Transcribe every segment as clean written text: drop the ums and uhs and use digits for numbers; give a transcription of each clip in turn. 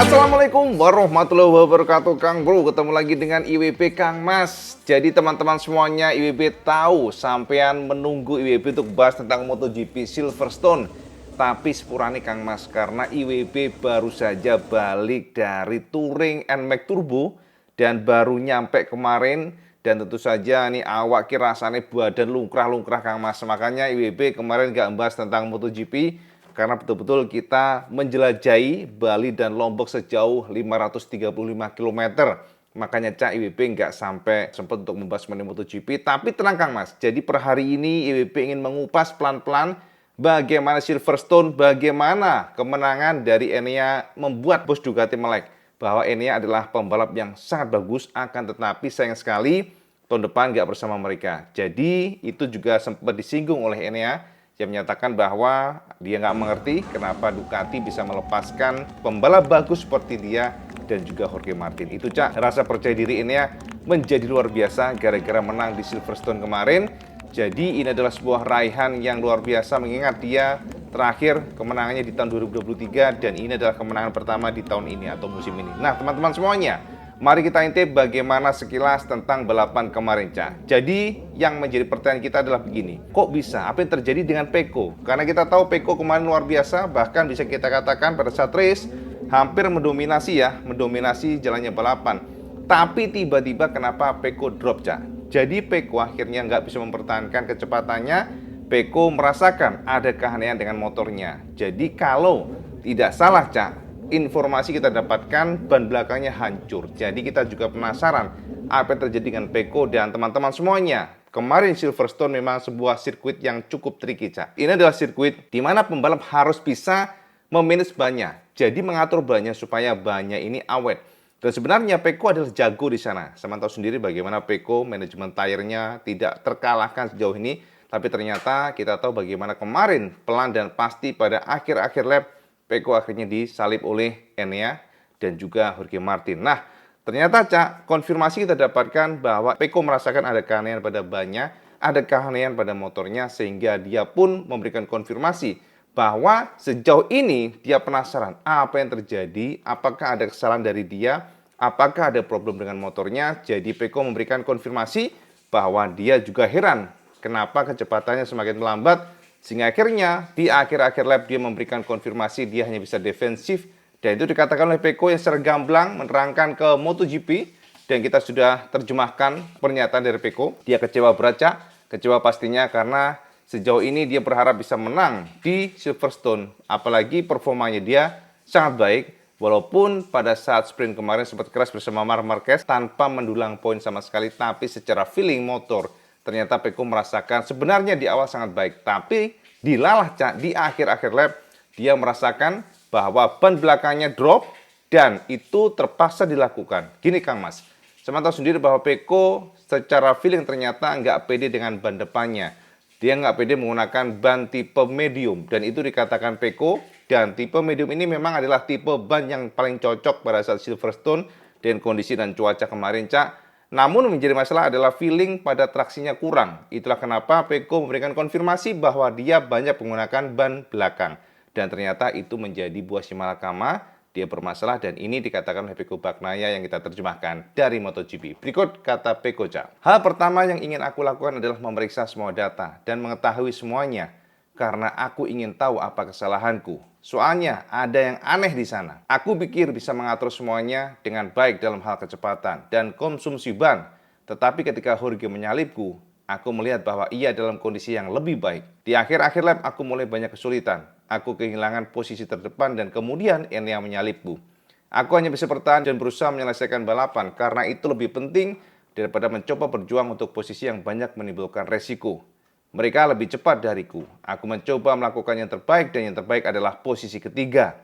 Assalamualaikum warahmatullahi wabarakatuh, Kang Bro. Ketemu lagi dengan IWB Kang Mas. Jadi teman-teman semuanya, IWB tahu sampean menunggu IWB untuk bahas tentang MotoGP Silverstone. Tapi sepurane Kang Mas, karena IWB baru saja balik dari Touring NMAX Turbo dan baru nyampe kemarin. Dan tentu saja nih awak ki rasane badan lungkrah-lungkrah Kang Mas. Makanya IWB kemarin nggak membahas tentang MotoGP karena betul-betul kita menjelajahi Bali dan Lombok sejauh 535 km. Makanya Cak IWB nggak sampai sempat untuk membahas mengenai MotoGP. Tapi tenang Kang Mas, jadi per hari ini IWB ingin mengupas pelan-pelan bagaimana Silverstone, bagaimana kemenangan dari Enea membuat bos Ducati melek. Bahwa Enea adalah pembalap yang sangat bagus, akan tetapi sayang sekali tahun depan nggak bersama mereka. Jadi itu juga sempat disinggung oleh Enea yang menyatakan bahwa dia nggak mengerti kenapa Ducati bisa melepaskan pembalap bagus seperti dia dan juga Jorge Martin. Itu Cak, rasa percaya diri Enea menjadi luar biasa gara-gara menang di Silverstone kemarin. Jadi ini adalah sebuah raihan yang luar biasa mengingat dia terakhir kemenangannya di tahun 2023 dan ini adalah kemenangan pertama di tahun ini atau musim ini. Nah teman-teman semuanya, mari kita intip bagaimana sekilas tentang balapan kemarin Cak. Jadi yang menjadi pertanyaan kita adalah begini, kok bisa? Apa yang terjadi dengan Pecco? Karena kita tahu Pecco kemarin luar biasa, bahkan bisa kita katakan pada saat race hampir mendominasi jalannya balapan. Tapi tiba-tiba kenapa Pecco drop Cak? Jadi Pecco akhirnya nggak bisa mempertahankan kecepatannya. Pecco merasakan ada keanehan dengan motornya. Jadi kalau tidak salah Cak, informasi kita dapatkan ban belakangnya hancur. Jadi kita juga penasaran apa yang terjadi dengan Pecco dan teman-teman semuanya. Kemarin Silverstone memang sebuah sirkuit yang cukup tricky Cak. Ini adalah sirkuit di mana pembalap harus bisa memanage bannya. Jadi mengatur bannya supaya bannya ini awet. Dan sebenarnya Pecco adalah jago di sana. Saya tahu sendiri bagaimana Pecco manajemen tire-nya tidak terkalahkan sejauh ini. Tapi ternyata kita tahu bagaimana kemarin pelan dan pasti pada akhir-akhir lap Pecco akhirnya disalip oleh Enea dan juga Jorge Martin. Nah, ternyata Cak, konfirmasi kita dapatkan bahwa Pecco merasakan ada keanehan pada bannya, ada keanehan pada motornya sehingga dia pun memberikan konfirmasi bahwa sejauh ini dia penasaran apa yang terjadi, apakah ada kesalahan dari dia, apakah ada problem dengan motornya. Jadi Pecco memberikan konfirmasi bahwa dia juga heran kenapa kecepatannya semakin melambat, sehingga akhirnya di akhir-akhir lap dia memberikan konfirmasi dia hanya bisa defensif. Dan itu dikatakan oleh Pecco yang secara gamblang menerangkan ke MotoGP. Dan kita sudah terjemahkan pernyataan dari Pecco. Dia kecewa berat Cak, kecewa pastinya karena sejauh ini dia berharap bisa menang di Silverstone. Apalagi performanya dia sangat baik. Walaupun pada saat sprint kemarin sempat keras bersama Marc Marquez tanpa mendulang poin sama sekali. Tapi secara feeling motor, ternyata Pecco merasakan sebenarnya di awal sangat baik. Tapi dilalah Cak, di akhir-akhir lap dia merasakan bahwa ban belakangnya drop dan itu terpaksa dilakukan. Gini Kang Mas, saya tahu sendiri bahwa Pecco secara feeling ternyata nggak pede dengan ban depannya. Dia nggak pede menggunakan ban tipe medium dan itu dikatakan Pecco. Dan tipe medium ini memang adalah tipe ban yang paling cocok pada saat Silverstone dengan kondisi dan cuaca kemarin Cak. Namun menjadi masalah adalah feeling pada traksinya kurang. Itulah kenapa Pecco memberikan konfirmasi bahwa dia banyak menggunakan ban belakang. Dan ternyata itu menjadi buah simalakama, dia bermasalah dan ini dikatakan oleh Pecco Bagnaia yang kita terjemahkan dari MotoGP. Berikut kata Pecco Cak. Hal pertama yang ingin aku lakukan adalah memeriksa semua data dan mengetahui semuanya. Karena aku ingin tahu apa kesalahanku. Soalnya ada yang aneh di sana. Aku pikir bisa mengatur semuanya dengan baik dalam hal kecepatan dan konsumsi ban. Tetapi ketika Jorge menyalipku, aku melihat bahwa ia dalam kondisi yang lebih baik. Di akhir-akhir lap aku mulai banyak kesulitan. Aku kehilangan posisi terdepan dan kemudian Enea menyalipku. Aku hanya bisa bertahan dan berusaha menyelesaikan balapan karena itu lebih penting daripada mencoba berjuang untuk posisi yang banyak menimbulkan resiko. Mereka lebih cepat dariku. Aku mencoba melakukan yang terbaik dan yang terbaik adalah posisi ketiga.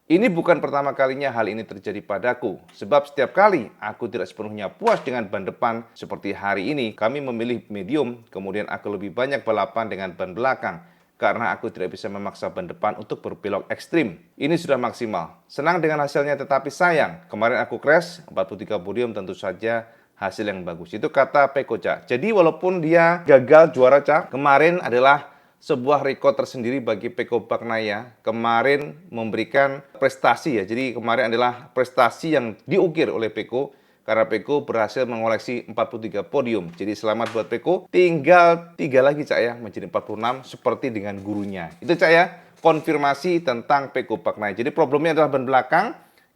Ini bukan pertama kalinya hal ini terjadi padaku. Sebab setiap kali aku tidak sepenuhnya puas dengan ban depan. Seperti hari ini kami memilih medium. Kemudian aku lebih banyak balapan dengan ban belakang. Karena aku tidak bisa memaksa ban depan untuk berbelok ekstrim. Ini sudah maksimal. Senang dengan hasilnya tetapi sayang. Kemarin aku crash, 43 podium tentu saja hasil yang bagus. Itu kata Pecco Cak. Jadi walaupun dia gagal juara Cak, kemarin adalah sebuah rekor tersendiri bagi Peko Bagnaia. Kemarin memberikan prestasi ya. Jadi kemarin adalah prestasi yang diukir oleh Peko karena Peko berhasil mengoleksi 43 podium. Jadi selamat buat Peko. Tinggal 3 lagi Cak ya, menjadi 46 seperti dengan gurunya. Itu Cak ya, konfirmasi tentang Peko Bagnaia. Jadi problemnya adalah ban belakang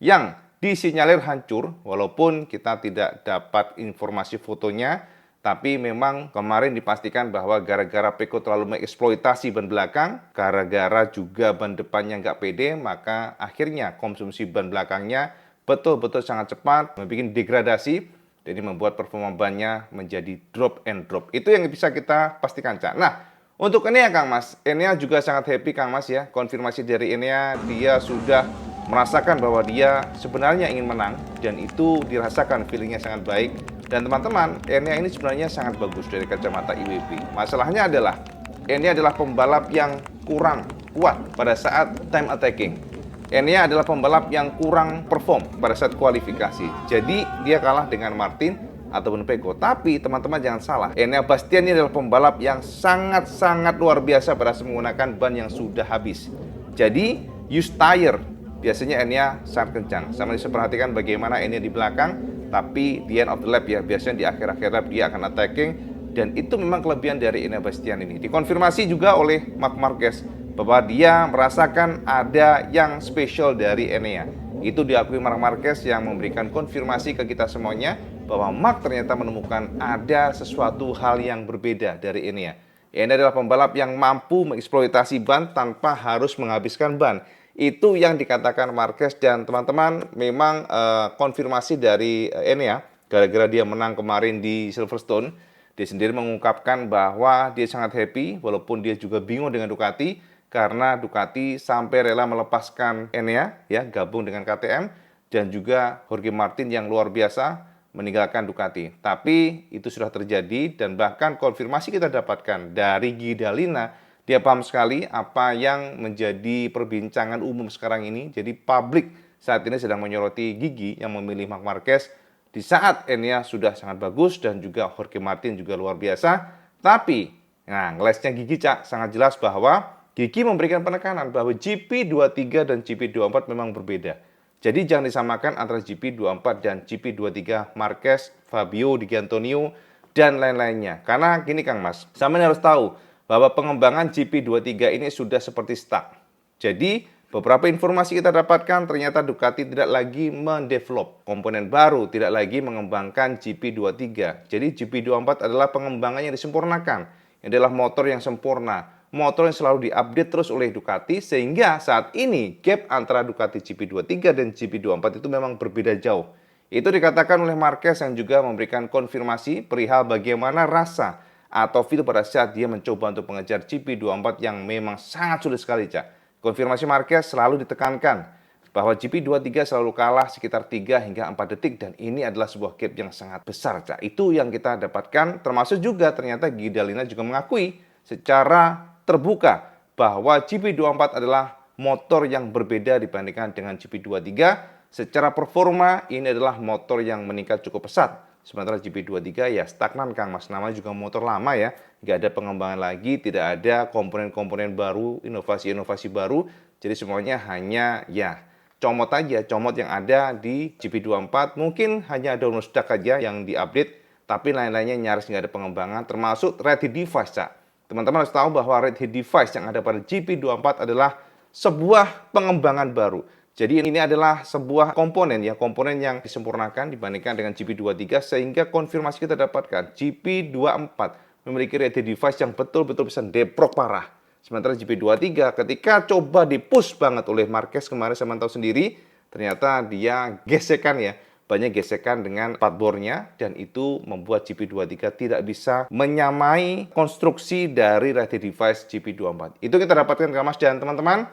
yang disinyalir hancur, walaupun kita tidak dapat informasi fotonya, tapi memang kemarin dipastikan bahwa gara-gara Peko terlalu mengeksploitasi ban belakang, gara-gara juga ban depannya nggak pede, maka akhirnya konsumsi ban belakangnya betul-betul sangat cepat, membuat degradasi, jadi membuat performa bannya menjadi drop and drop. Itu yang bisa kita pastikan, Cak. Nah, untuk Enea, Kang Mas, Enea juga sangat happy, Kang Mas ya. Konfirmasi dari Enea, dia sudah merasakan bahwa dia sebenarnya ingin menang, dan itu dirasakan feelingnya sangat baik. Dan teman-teman, Enea ini sebenarnya sangat bagus dari kacamata IWB. Masalahnya adalah, Enea adalah pembalap yang kurang kuat pada saat time attacking. Enea adalah pembalap yang kurang perform pada saat kualifikasi. Jadi, dia kalah dengan Martin ataupun Peko. Tapi, teman-teman jangan salah, Enea Bastian ini adalah pembalap yang sangat-sangat luar biasa pada saat menggunakan ban yang sudah habis. Jadi, use tire. Biasanya Enea sangat kencang. Sama bisa perhatikan bagaimana Enea di belakang, tapi di end of the lap ya, biasanya di akhir-akhir lap dia akan attacking, dan itu memang kelebihan dari Enea Bastian ini. Dikonfirmasi juga oleh Marc Marquez bahwa dia merasakan ada yang spesial dari Enea. Itu diakui Marc Marquez yang memberikan konfirmasi ke kita semuanya bahwa Marc ternyata menemukan ada sesuatu hal yang berbeda dari Enea. Enea adalah pembalap yang mampu mengeksploitasi ban tanpa harus menghabiskan ban. Itu yang dikatakan Marquez, dan teman-teman memang konfirmasi dari Enea gara-gara dia menang kemarin di Silverstone. Dia sendiri mengungkapkan bahwa dia sangat happy walaupun dia juga bingung dengan Ducati karena Ducati sampai rela melepaskan Enea ya, gabung dengan KTM, dan juga Jorge Martin yang luar biasa meninggalkan Ducati. Tapi itu sudah terjadi, dan bahkan konfirmasi kita dapatkan dari Guidalina. Dia paham sekali apa yang menjadi perbincangan umum sekarang ini. Jadi publik saat ini sedang menyoroti Gigi yang memilih Marc Marquez di saat Enea sudah sangat bagus dan juga Jorge Martin juga luar biasa. Tapi, nah ngelesnya Gigi Cak sangat jelas bahwa Gigi memberikan penekanan bahwa GP23 dan GP24 memang berbeda. Jadi jangan disamakan antara GP24 dan GP23 Marquez, Fabio Di Giannantonio, dan lain-lainnya. Karena gini Kang Mas, sama harus tahu bahwa pengembangan GP23 ini sudah seperti stuck. Jadi, beberapa informasi kita dapatkan ternyata Ducati tidak lagi mendevelop komponen baru, tidak lagi mengembangkan GP23. Jadi, GP24 adalah pengembangan yang disempurnakan. Ini adalah motor yang sempurna, motor yang selalu diupdate terus oleh Ducati, sehingga saat ini gap antara Ducati GP23 dan GP24 itu memang berbeda jauh. Itu dikatakan oleh Marquez yang juga memberikan konfirmasi perihal bagaimana rasa atau feel pada saat dia mencoba untuk mengejar GP24 yang memang sangat sulit sekali, Cak. Konfirmasi Marquez selalu ditekankan bahwa GP23 selalu kalah sekitar 3 hingga 4 detik, dan ini adalah sebuah gap yang sangat besar, Cak. Itu yang kita dapatkan, termasuk juga ternyata Guidalina juga mengakui secara terbuka bahwa GP24 adalah motor yang berbeda dibandingkan dengan GP23. Secara performa, ini adalah motor yang meningkat cukup pesat. Sementara GP23 ya stagnan Kang Mas, namanya juga motor lama ya, nggak ada pengembangan lagi, tidak ada komponen-komponen baru, inovasi-inovasi baru, jadi semuanya hanya ya comot aja, comot yang ada di GP24, mungkin hanya download stack aja yang diupdate, tapi lain-lainnya nyaris nggak ada pengembangan, termasuk red head device, Cak. Teman-teman harus tahu bahwa red head device yang ada pada GP24 adalah sebuah pengembangan baru. Jadi ini adalah sebuah komponen ya, komponen yang disempurnakan dibandingkan dengan GP23, sehingga konfirmasi kita dapatkan GP24 memiliki red head device yang betul-betul bisa deprok parah. Sementara GP23 ketika coba dipush banget oleh Marquez kemarin, saya mantau sendiri, ternyata dia gesekan ya, banyak gesekan dengan partbornya, dan itu membuat GP23 tidak bisa menyamai konstruksi dari red head device GP24. Itu kita dapatkan Kang Mas, dan teman-teman,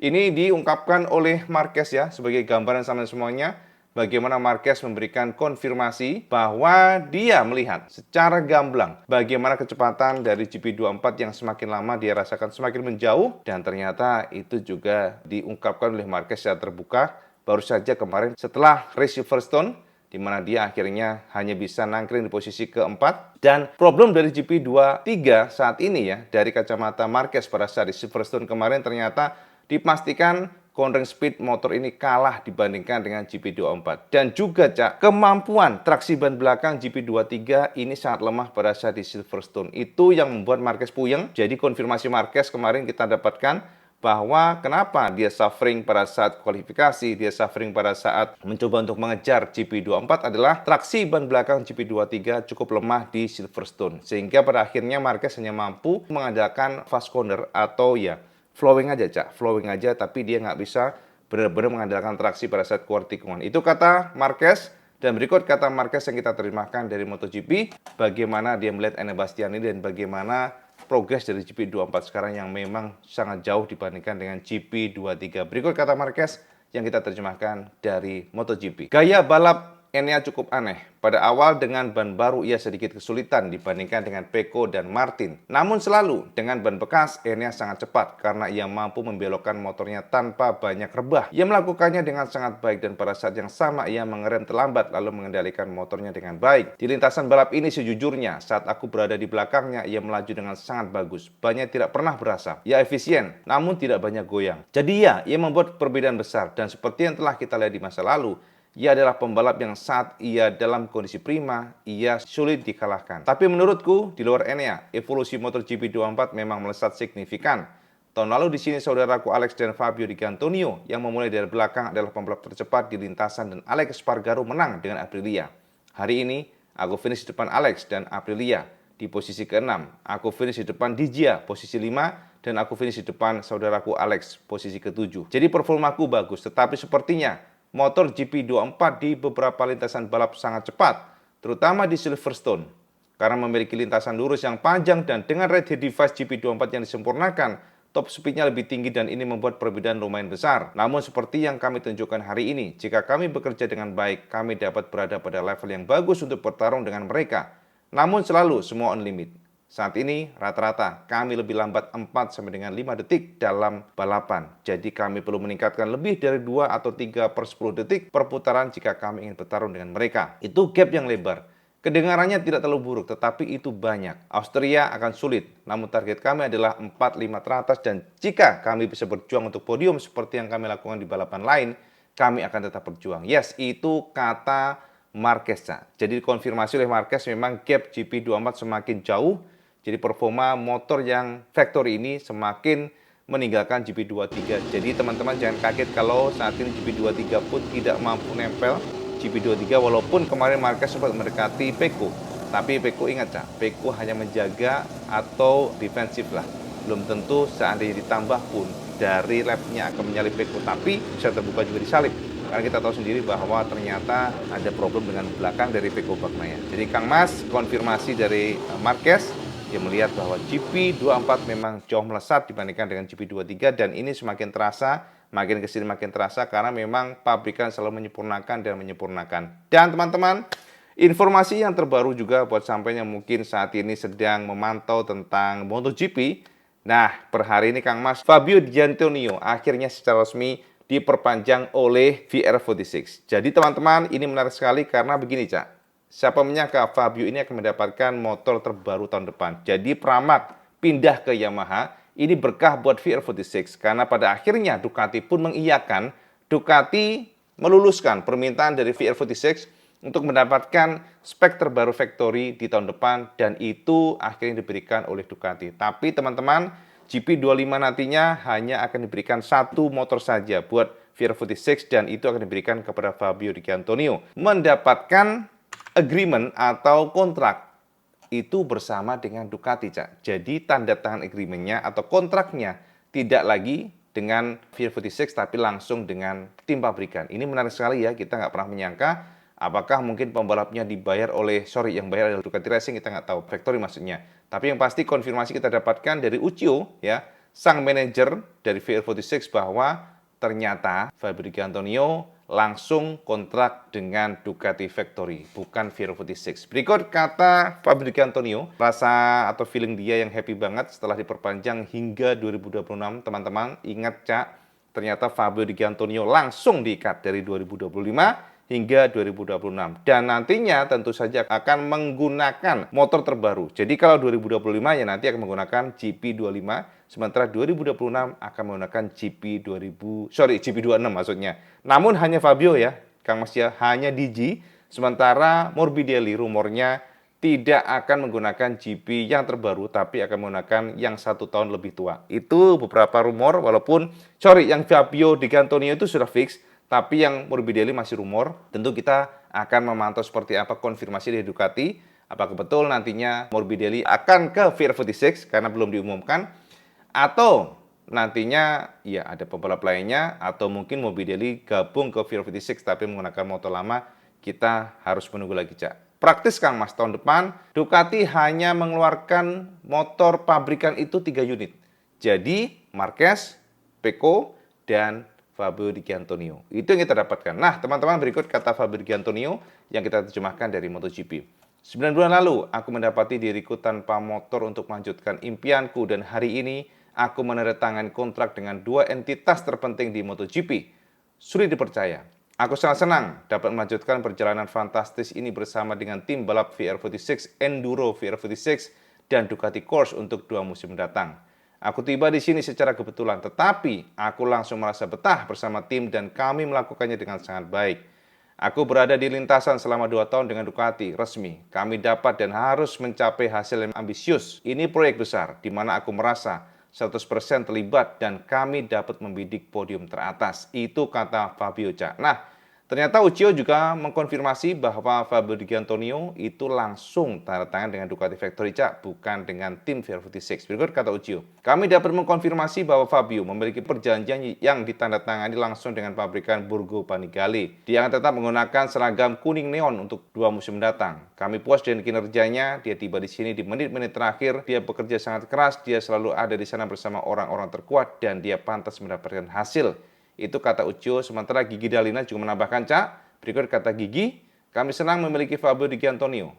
ini diungkapkan oleh Marquez ya, sebagai gambaran sama semuanya bagaimana Marquez memberikan konfirmasi bahwa dia melihat secara gamblang bagaimana kecepatan dari GP24 yang semakin lama dia rasakan semakin menjauh, dan ternyata itu juga diungkapkan oleh Marquez secara terbuka baru saja kemarin setelah race Silverstone. di mana dia akhirnya hanya bisa nangkring di posisi keempat. Dan problem dari GP23 saat ini ya, dari kacamata Marquez pada saat di Silverstone kemarin ternyata dipastikan cornering speed motor ini kalah dibandingkan dengan GP24. Dan juga Cak, kemampuan traksi ban belakang GP23 ini sangat lemah pada saat di Silverstone. Itu yang membuat Marquez puyeng. Jadi konfirmasi Marquez kemarin kita dapatkan bahwa kenapa dia suffering pada saat kualifikasi, dia suffering pada saat mencoba untuk mengejar GP24 adalah traksi ban belakang GP23 cukup lemah di Silverstone. Sehingga pada akhirnya Marquez hanya mampu mengandalkan fast corner atau ya flowing aja, Cak. Flowing aja, tapi dia nggak bisa benar-benar mengandalkan traksi pada saat keluar tikungan. Itu kata Marquez. Dan berikut kata Marquez yang kita terjemahkan dari MotoGP, bagaimana dia melihat Enea Bastianini dan bagaimana progres dari GP24 sekarang yang memang sangat jauh dibandingkan dengan GP23. Berikut kata Marquez yang kita terjemahkan dari MotoGP. Gaya balap Enea cukup aneh. Pada awal dengan ban baru ia sedikit kesulitan dibandingkan dengan Pecco dan Martin. Namun selalu dengan ban bekas Enea sangat cepat karena ia mampu membelokkan motornya tanpa banyak rebah. Ia melakukannya dengan sangat baik dan pada saat yang sama ia mengerem terlambat lalu mengendalikan motornya dengan baik. Di lintasan balap ini sejujurnya saat aku berada di belakangnya ia melaju dengan sangat bagus. Bannya tidak pernah berasa. Ia efisien namun tidak banyak goyang. Jadi ia membuat perbedaan besar dan seperti yang telah kita lihat di masa lalu, ia adalah pembalap yang saat ia dalam kondisi prima, ia sulit dikalahkan. Tapi menurutku, di luar Enea, evolusi motor GP24 memang melesat signifikan. Tahun lalu di sini saudaraku Alex dan Fabio Di Giannantonio yang memulai dari belakang adalah pembalap tercepat di lintasan dan Alex Espargaro menang dengan Aprilia. Hari ini, aku finish di depan Alex dan Aprilia di posisi ke-6. Aku finish di depan Digia, posisi 5, dan aku finish di depan saudaraku Alex, posisi ke-7. Jadi performaku bagus, tetapi sepertinya motor GP24 di beberapa lintasan balap sangat cepat, terutama di Silverstone. Karena memiliki lintasan lurus yang panjang dan dengan ride device GP24 yang disempurnakan, top speednya lebih tinggi dan ini membuat perbedaan lumayan besar. Namun seperti yang kami tunjukkan hari ini, jika kami bekerja dengan baik, kami dapat berada pada level yang bagus untuk bertarung dengan mereka. Namun selalu semua on limit. Saat ini rata-rata kami lebih lambat 4-5 detik dalam balapan. Jadi kami perlu meningkatkan lebih dari 2 atau 3 per 10 detik per putaran jika kami ingin bertarung dengan mereka. Itu gap yang lebar. Kedengarannya tidak terlalu buruk, tetapi itu banyak. Austria akan sulit, namun target kami adalah 4-5 teratas dan jika kami bisa berjuang untuk podium seperti yang kami lakukan di balapan lain, kami akan tetap berjuang. Yes, itu kata Marquez. Jadi dikonfirmasi oleh Marquez memang gap GP24 semakin jauh. Jadi performa motor yang factory ini semakin meninggalkan GP23. Jadi teman-teman jangan kaget kalau saat ini GP23 pun tidak mampu nempel GP23 walaupun kemarin Marquez sempat mendekati Pecco. Tapi Pecco ingat Cak, Pecco hanya menjaga atau defensif lah. Belum tentu seandainya ditambah pun dari lapnya akan menyalip Pecco, tapi bisa terbuka juga disalip. Karena kita tahu sendiri bahwa ternyata ada problem dengan belakang dari Pecco Bagnaia. Jadi Kang Mas, konfirmasi dari Marquez, dia melihat bahwa GP24 memang jauh melesat dibandingkan dengan GP23 dan ini semakin terasa, makin kesini makin terasa karena memang pabrikan selalu menyempurnakan dan menyempurnakan. Dan teman-teman, informasi yang terbaru juga buat sampai yang mungkin saat ini sedang memantau tentang MotoGP. Nah, per hari ini Kang Mas, Fabio Di Giannantonio akhirnya secara resmi diperpanjang oleh VR46. Jadi teman-teman, ini menarik sekali karena begini Cak. Siapa menyangka Fabio ini akan mendapatkan motor terbaru tahun depan. Jadi Pramac pindah ke Yamaha, ini berkah buat VR46 karena pada akhirnya Ducati pun mengiyakan, Ducati meluluskan permintaan dari VR46 untuk mendapatkan spek terbaru factory di tahun depan dan itu akhirnya diberikan oleh Ducati. Tapi teman-teman, GP25 nantinya hanya akan diberikan satu motor saja buat VR46 dan itu akan diberikan kepada Fabio Di Giannantonio. Mendapatkan agreement atau kontrak itu bersama dengan Ducati, Cak. Jadi tanda tangan agreement-nya atau kontraknya tidak lagi dengan VR46 tapi langsung dengan tim pabrikan. Ini menarik sekali ya, kita nggak pernah menyangka apakah mungkin pembalapnya dibayar oleh, yang bayar adalah Ducati Racing, kita nggak tahu, factory maksudnya. Tapi yang pasti konfirmasi kita dapatkan dari Uccio, ya, sang manajer dari VR46 bahwa ternyata Fabio Di Giannantonio langsung kontrak dengan Ducati Factory, bukan VR46. Berikut kata Fabio Di Giannantonio, rasa atau feeling dia yang happy banget setelah diperpanjang hingga 2026. Teman-teman, ingat Cak, ternyata Fabio Di Giannantonio langsung diikat dari 2025 hingga 2026. Dan nantinya tentu saja akan menggunakan motor terbaru. Jadi kalau 2025 ya nanti akan menggunakan GP25, sementara 2026 akan menggunakan GP26 maksudnya. Namun hanya Fabio ya, Kang Mas ya, hanya DG. Sementara Morbidelli rumornya tidak akan menggunakan GP yang terbaru, tapi akan menggunakan yang 1 tahun lebih tua. Itu beberapa rumor, walaupun, yang Fabio Di Giannantonio itu sudah fix, tapi yang Morbidelli masih rumor. Tentu kita akan memantau seperti apa konfirmasi dari Ducati, apakah betul nantinya Morbidelli akan ke VR46 karena belum diumumkan, atau nantinya ya ada pembalap lainnya, atau mungkin Morbidelli gabung ke VR46 tapi menggunakan motor lama. Kita harus menunggu lagi, Cak. Praktis Kang Mas, tahun depan Ducati hanya mengeluarkan motor pabrikan itu 3 unit. Jadi Marquez, Pecco, dan Fabio Di Giannantonio. Itu yang kita dapatkan. Nah, teman-teman, berikut kata Fabio Di Giannantonio yang kita terjemahkan dari MotoGP. 9 bulan lalu, aku mendapati diriku tanpa motor untuk melanjutkan impianku, dan hari ini aku menandatangani kontrak dengan 2 entitas terpenting di MotoGP. Sulit dipercaya. Aku sangat senang dapat melanjutkan perjalanan fantastis ini bersama dengan tim balap VR46, Enduro VR46, dan Ducati Course untuk 2 musim mendatang. Aku tiba di sini secara kebetulan, tetapi aku langsung merasa betah bersama tim dan kami melakukannya dengan sangat baik. Aku berada di lintasan selama 2 tahun dengan Ducati, resmi. Kami dapat dan harus mencapai hasil yang ambisius. Ini proyek besar, di mana aku merasa 100% terlibat dan kami dapat membidik podium teratas. Itu kata Fabio, Cak. Nah, ternyata Uccio juga mengkonfirmasi bahwa Fabio Di Giannantonio itu langsung tanda tangan dengan Ducati Factory, Cak, bukan dengan tim VR46. Berikut kata Uccio. Kami dapat mengkonfirmasi bahwa Fabio memiliki perjanjian yang ditandatangani langsung dengan pabrikan Borgo Panigale. Dia akan tetap menggunakan seragam kuning neon untuk 2 musim mendatang. Kami puas dengan kinerjanya. Dia tiba di sini di menit-menit terakhir. Dia bekerja sangat keras. Dia selalu ada di sana bersama orang-orang terkuat dan dia pantas mendapatkan hasil. Itu kata Uccio. Sementara Gigi D'Alina juga menambahkan, Cak, berikut kata Gigi, kami senang memiliki Fabio Di Giannantonio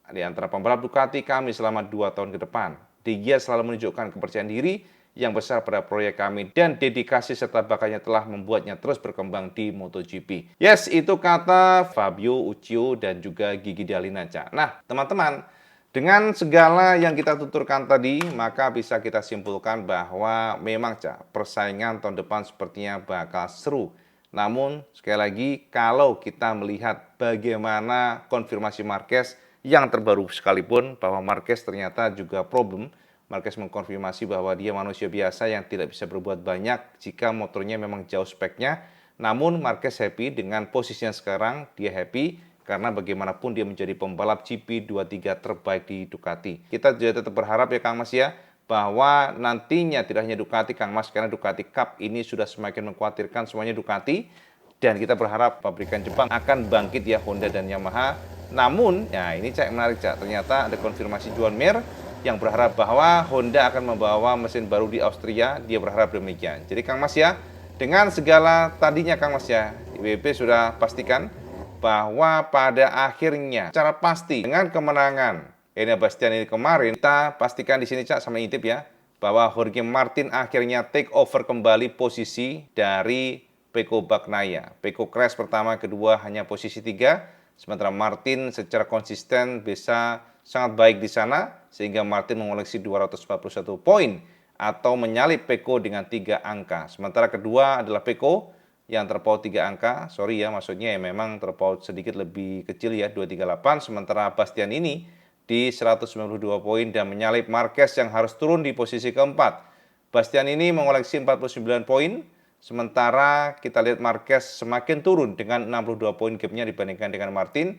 di antara pembalap Ducati kami selama 2 tahun ke depan. Dia selalu menunjukkan kepercayaan diri yang besar pada proyek kami dan dedikasi serta bakatnya telah membuatnya terus berkembang di MotoGP. Yes, itu kata Fabio, Uccio, dan juga Gigi D'Alina, Cak. Nah, teman-teman, dengan segala yang kita tuturkan tadi, maka bisa kita simpulkan bahwa memang, Cak, persaingan tahun depan sepertinya bakal seru. Namun, sekali lagi, kalau kita melihat bagaimana konfirmasi Marquez yang terbaru sekalipun, bahwa Marquez ternyata juga problem. Marquez mengkonfirmasi bahwa dia manusia biasa yang tidak bisa berbuat banyak jika motornya memang jauh speknya. Namun, Marquez happy dengan posisinya sekarang, dia happy. Karena bagaimanapun dia menjadi pembalap GP23 terbaik di Ducati. Kita juga tetap berharap ya Kang Mas ya, bahwa nantinya tidak hanya Ducati Kang Mas, karena Ducati Cup ini sudah semakin mengkhawatirkan semuanya Ducati. Dan kita berharap pabrikan Jepang akan bangkit ya, Honda dan Yamaha. Namun, ya ini Cak menarik, Cak. Ternyata ada konfirmasi Joan Mir yang berharap bahwa Honda akan membawa mesin baru di Austria. Dia berharap demikian. Jadi Kang Mas ya, dengan segala tadinya Kang Mas ya, IWB sudah pastikan bahwa pada akhirnya secara pasti dengan kemenangan Enea Bastian ini kemarin, kita pastikan di sini Cak sama intip ya, bahwa Jorge Martin akhirnya take over kembali posisi dari Pecco Bagnaia. Pecco crash pertama, kedua hanya posisi 3, sementara Martin secara konsisten bisa sangat baik di sana sehingga Martin mengoleksi 241 poin atau menyalip Pecco dengan 3 angka. Sementara kedua adalah Pecco yang terpaut 3 angka, maksudnya ya memang terpaut sedikit lebih kecil ya, 238, sementara Bastian ini di 192 poin dan menyalip Marquez yang harus turun di posisi keempat. Bastian ini mengoleksi 49 poin, sementara kita lihat Marquez semakin turun dengan 62 poin gapnya dibandingkan dengan Martin,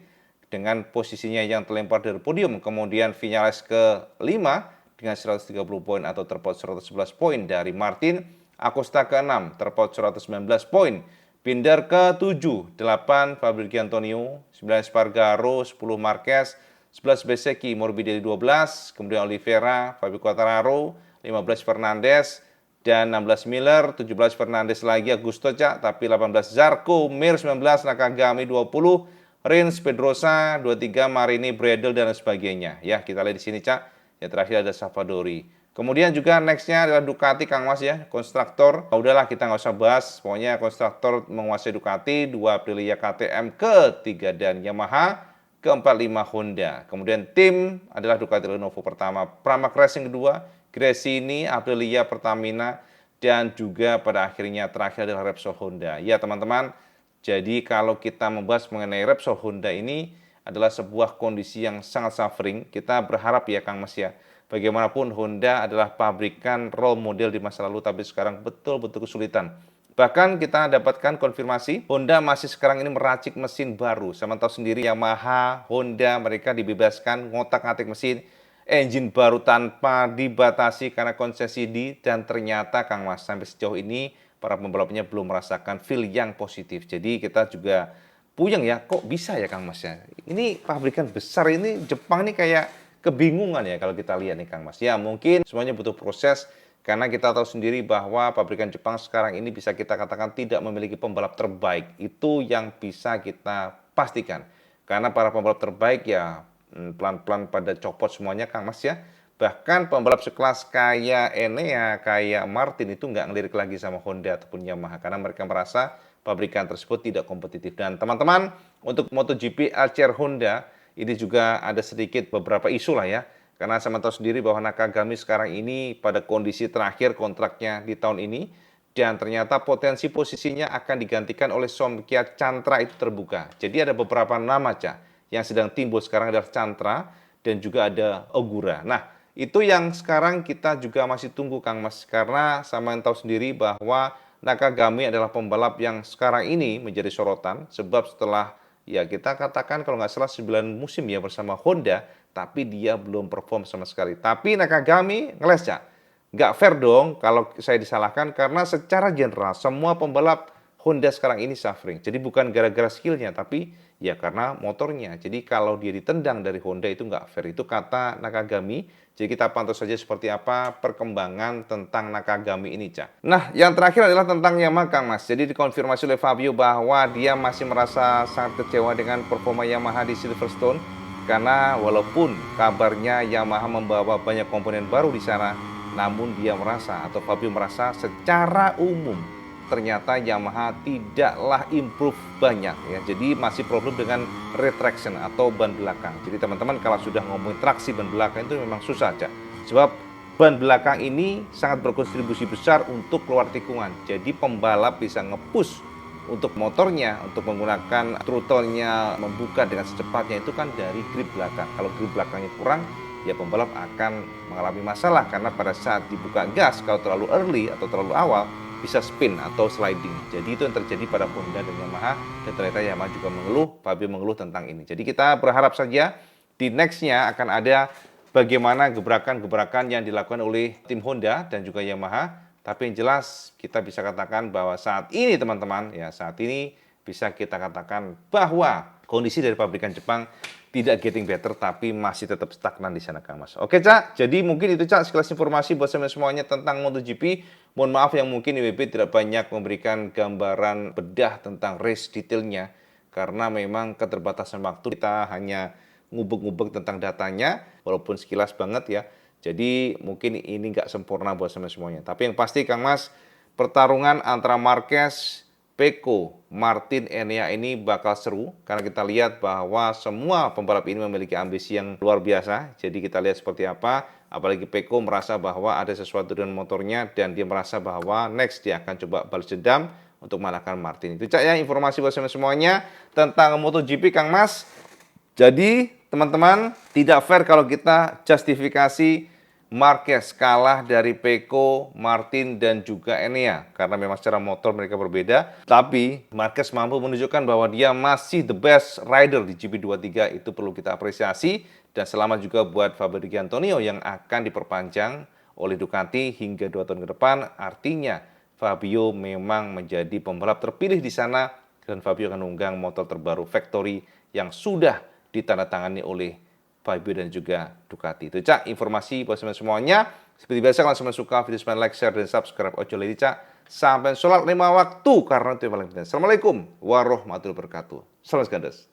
dengan posisinya yang terlempar dari podium, kemudian Viñales ke-5 dengan 130 poin atau terpaut 111 poin dari Martin, Acosta ke-6, terpaut 119 poin. Binder ke-7, 8 Fabio Di Giannantonio, 9 Espargaro, 10 Marquez, 11 Bezzecchi, Morbidelli 12, kemudian Oliveira, Fabio Quartararo, 15 Fernandez, dan 16 Miller, 17 Fernandez lagi, Augusto Cak, tapi 18 Zarco, Mir 19, Nakagami 20, Rins, Pedrosa, 23 Marini, Bredel, dan sebagainya. Ya, kita lihat di sini Cak. Yang terakhir ada Savadori. Kemudian juga nextnya adalah Ducati Kang Mas ya, konstruktor. Udahlah kita nggak usah bahas, pokoknya konstruktor menguasai Ducati, 2 Aprilia KTM ketiga dan Yamaha keempat 5 Honda. Kemudian tim adalah Ducati Lenovo pertama, Pramac Racing kedua, Gresini, Aprilia, Pertamina, dan juga pada akhirnya terakhir adalah Repsol Honda. Ya teman-teman, jadi kalau kita membahas mengenai Repsol Honda ini adalah sebuah kondisi yang sangat suffering. Kita berharap ya Kang Mas ya, bagaimanapun Honda adalah pabrikan role model di masa lalu, tapi sekarang betul-betul kesulitan. Bahkan kita dapatkan konfirmasi, Honda masih sekarang ini meracik mesin baru. Sama tahu sendiri Yamaha, Honda, mereka dibebaskan ngotak-ngatik mesin, engine baru tanpa dibatasi karena konsesi dan ternyata Kang Mas sampai sejauh ini para pembalapnya belum merasakan feel yang positif. Jadi kita juga puyeng ya, kok bisa ya Kang Mas ya? Ini pabrikan besar ini, Jepang ini kayak kebingungan ya kalau kita lihat nih Kang Mas. Ya mungkin semuanya butuh proses karena kita tahu sendiri bahwa pabrikan Jepang sekarang ini bisa kita katakan tidak memiliki pembalap terbaik. Itu yang bisa kita pastikan. Karena para pembalap terbaik ya pelan-pelan pada copot semuanya Kang Mas ya. Bahkan pembalap sekelas kayak Enea, kayak Martin itu nggak ngelirik lagi sama Honda ataupun Yamaha. Karena mereka merasa pabrikan tersebut tidak kompetitif. Dan teman-teman, untuk MotoGP LCR Honda, ini juga ada sedikit beberapa isu lah ya. Karena sama tahu sendiri bahwa Nakagami sekarang ini pada kondisi terakhir kontraknya di tahun ini. Dan ternyata potensi posisinya akan digantikan oleh Somkia Chantra itu terbuka. Jadi ada beberapa nama yang sedang timbul sekarang adalah Chantra dan juga ada Ogura. Nah, itu yang sekarang kita juga masih tunggu Kang Mas. Karena sama yang tahu sendiri bahwa Nakagami adalah pembalap yang sekarang ini menjadi sorotan. Sebab setelah ya kita katakan kalau nggak salah 9 musim ya bersama Honda, tapi dia belum perform sama sekali. Tapi Nakagami ngeles ya. Nggak fair dong kalau saya disalahkan karena secara general semua pembalap Honda sekarang ini suffering. Jadi bukan gara-gara skillnya, tapi ya karena motornya. Jadi kalau dia ditendang dari Honda itu nggak fair. Itu kata Nakagami. Jadi kita pantau saja seperti apa perkembangan tentang Nakagami ini, Cak. Nah, yang terakhir adalah tentang Yamaha, Kang Mas. Jadi dikonfirmasi oleh Fabio bahwa dia masih merasa sangat kecewa dengan performa Yamaha di Silverstone. Karena walaupun kabarnya Yamaha membawa banyak komponen baru di sana, namun dia merasa atau Fabio merasa secara umum ternyata Yamaha tidaklah improve banyak ya. Jadi masih problem dengan retraction atau ban belakang. Jadi teman-teman kalau sudah ngomongin traksi ban belakang itu memang susah aja. Sebab ban belakang ini sangat berkontribusi besar untuk keluar tikungan. Jadi pembalap bisa nge-push untuk motornya, untuk menggunakan throttle-nya membuka dengan secepatnya itu kan dari grip belakang. Kalau grip belakangnya kurang, ya pembalap akan mengalami masalah karena pada saat dibuka gas kalau terlalu early atau terlalu awal bisa spin atau sliding. Jadi itu yang terjadi pada Honda dan Yamaha dan ternyata Yamaha juga mengeluh, Fabio mengeluh tentang ini. Jadi kita berharap saja di nextnya akan ada bagaimana gebrakan-gebrakan yang dilakukan oleh tim Honda dan juga Yamaha. Tapi yang jelas kita bisa katakan bahwa saat ini teman-teman ya saat ini bisa kita katakan bahwa kondisi dari pabrikan Jepang tidak getting better, tapi masih tetap stagnan di sana, Kang Mas. Oke, Cak. Jadi mungkin itu, Cak, sekilas informasi buat semuanya tentang MotoGP. Mohon maaf yang mungkin IWB tidak banyak memberikan gambaran bedah tentang race detailnya. Karena memang keterbatasan waktu, kita hanya ngubek-ngubek tentang datanya, walaupun sekilas banget ya. Jadi mungkin ini nggak sempurna buat semuanya. Tapi yang pasti, Kang Mas, pertarungan antara Marquez, Pecco, Martin, Enea ini bakal seru karena kita lihat bahwa semua pembalap ini memiliki ambisi yang luar biasa. Jadi kita lihat seperti apa, apalagi Pecco merasa bahwa ada sesuatu dengan motornya dan dia merasa bahwa next dia akan coba balas dendam untuk mengalahkan Martin. Itu Cak ya informasi buat semuanya tentang MotoGP, Kang Mas. Jadi teman-teman tidak fair kalau kita justifikasi Marquez kalah dari Pecco, Martin, dan juga Enea. Karena memang secara motor mereka berbeda. Tapi Marquez mampu menunjukkan bahwa dia masih the best rider di GP23. Itu perlu kita apresiasi. Dan selamat juga buat Fabio Di Giannantonio yang akan diperpanjang oleh Ducati hingga 2 tahun ke depan. Artinya Fabio memang menjadi pembalap terpilih di sana. Dan Fabio akan menunggang motor terbaru Factory yang sudah ditandatangani oleh Fabio dan juga Ducati. Itu Cak informasi buat semuanya. Seperti biasa kalau semuanya suka video semuanya like, share, dan subscribe. Ojo lagi Cak. Sampai sholat 5 waktu karena itu yang paling penting. Assalamualaikum warahmatullahi wabarakatuh. Salam segadas.